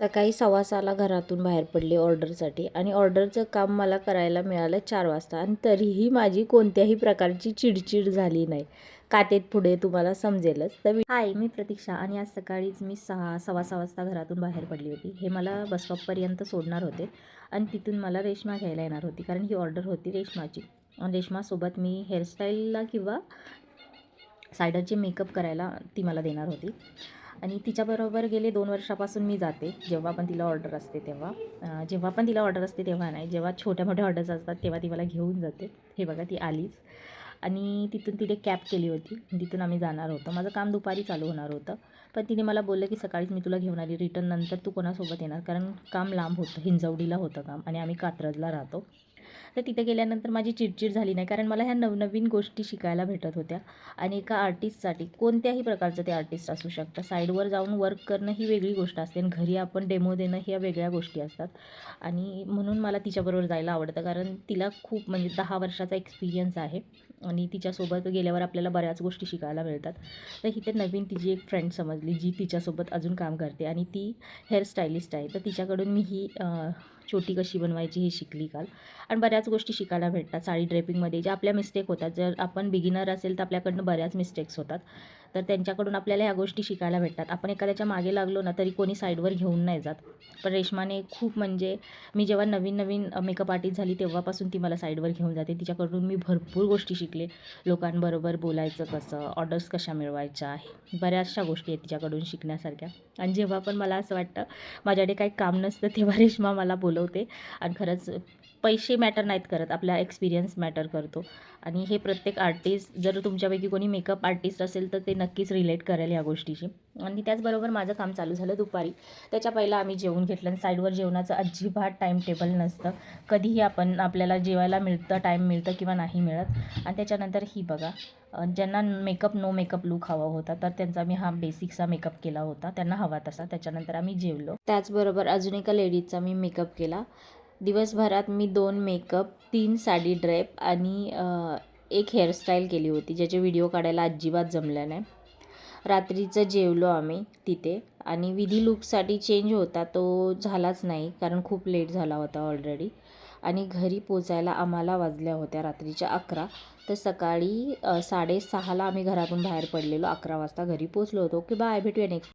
सकाळी 6:15ला घरातून बाहेर पडले ऑर्डरसाठी आणि ऑर्डरचं काम मला करायला मिळालं 4 वाजता आणि तरीही माझी कोणत्याही प्रकारची चिडचिड झाली नाही. कातेत पुढे तुम्हाला समजेलच. मी प्रतीक्षा आणि आज सकाळीच मी 6:15 वाजता घरातून बाहेर पडली होती. हे मला बस स्टॉपपर्यंत सोडणार होते आणि तिथून मला रेश्मा घ्यायला येणार होती, कारण ही ऑर्डर होती रेश्माची. आणि रेश्मासोबत मी हेअरस्टाईलला किंवा सायडरचे मेकअप करायला ती मला देणार होती. आणि तिच्याबरोबर गेले 2 वर्षापासून मी जाते. जेव्हा पण तिला ऑर्डर असते तेव्हा नाही, जेव्हा छोट्या मोठ्या ऑर्डर्स असतात तेव्हा ती मला घेऊन जाते. हे बघा, ती आलीच. आणि तिथून तिने कॅब केली होती. तिथून आम्ही जाणार होतो. माझं काम दुपारी चालू होणार होतं, पण तिने मला बोललं की सकाळीच मी तुला घेऊन आली. रिटर्न नंतर तू कोणासोबत येणार, कारण काम लांब होतं, हिंजवडीला होतं काम आणि आम्ही कात्रजला राहतो. तर तिथे गेल्यानंतर माझी चिडचिड झाली नाही, कारण मला ह्या नवनवीन गोष्टी शिकायला भेटत होत्या. आणि एका आर्टिस्टसाठी कोणत्याही प्रकारचं ते आर्टिस्ट असू शकतं, साईडवर जाऊन वर्क करणं ही वेगळी गोष्ट असते आणि घरी आपण डेमो देणं ह्या वेगळ्या गोष्टी असतात. आणि म्हणून मला तिच्याबरोबर जायला आवडतं, कारण तिला खूप म्हणजे 10 वर्षाचा एक्सपिरियन्स आहे आणि तिच्यासोबत गेल्यावर आपल्याला बऱ्याच गोष्टी शिकायला मिळतात. तर इथे नवीन तिची एक फ्रेंड समजली जी तिच्यासोबत अजून काम करते आणि ती हेअरस्टायलिस्ट आहे. तर तिच्याकडून मी ही चोटी कशी बनवायची हे शिकली काल. आणि बऱ्याच गोष्टी शिकायला भेटतात साडी ड्रेपिंगमध्ये, ज्या आपल्या मिस्टेक होतात. जर आपण बिगिनर असेल तर आपल्याकडनं बऱ्याच मिस्टेक्स होतात, तर त्यांच्याकडून आपल्याला ह्या गोष्टी शिकायला भेटतात. आपण एखाद्याच्या मागे लागलो ना तरी कोणी साईडवर घेऊन नाही जात. पण रेश्माने खूप म्हणजे मी जेव्हा नवीन नवीन मेकअप आर्टिस्ट झाली तेव्हापासून ती मला साईडवर घेऊन जाते. तिच्याकडून मी भरपूर गोष्टी शिकले. लोकांबरोबर बोलायचं कसं, ऑर्डर्स कशा मिळवायच्या, बऱ्याचशा गोष्टी आहेत तिच्याकडून शिकण्यासारख्या. आणि जेव्हा पण मला असं वाटतं माझ्याकडे काही काम नसतं तेव्हा रेश्मा मला बोलवते. आणि खरंच पैसे मॅटर नाहीत करत, आपला एक्सपिरियन्स मॅटर करतो. आणि हे प्रत्येक आर्टिस्ट, जर तुमच्यापैकी कोणी मेकअप आर्टिस्ट असेल तर ते नक्कीच रिलेट करेल या गोष्टीशी. आणि त्याचबरोबर माझं काम चालू झालं दुपारी. त्याच्या पहिला आम्ही जेवून घेतलं आणि साईडवर जेवणाचं अजिबात टाईम टेबल नसतं. कधीही आपल्याला जेवायला मिळतं, टाईम मिळतं किंवा नाही मिळत. आणि त्याच्यानंतर ही बघा, ज्यांना नो मेकअप लूक हवा होता तर त्यांचा मी हा बेसिकचा मेकअप केला होता, त्यांना हवा तसा. त्याच्यानंतर आम्ही जेवलो. त्याचबरोबर अजून एका लेडीजचा मी मेकअप केला. दिवसभरात मी 2 मेकअप, 3 साडी ड्रेप आणि एक हेअरस्टाईल केली होती, ज्याचे व्हिडिओ काढायला अजिबात जमलं नाही. रात्रीचं जेवलो आम्ही तिथे आणि विधी लूकसाठी चेंज होता तो झालाच नाही, कारण खूप लेट झाला होता ऑलरेडी. आणि घरी पोचायला आम्हाला वाजल्या होत्या रात्रीच्या 11. तर सकाळी 6:30ला आम्ही घरातून बाहेर पडलेलो, 11 वाजता घरी पोचलो होतो. की बाय, भेटूया नेक्स्ट.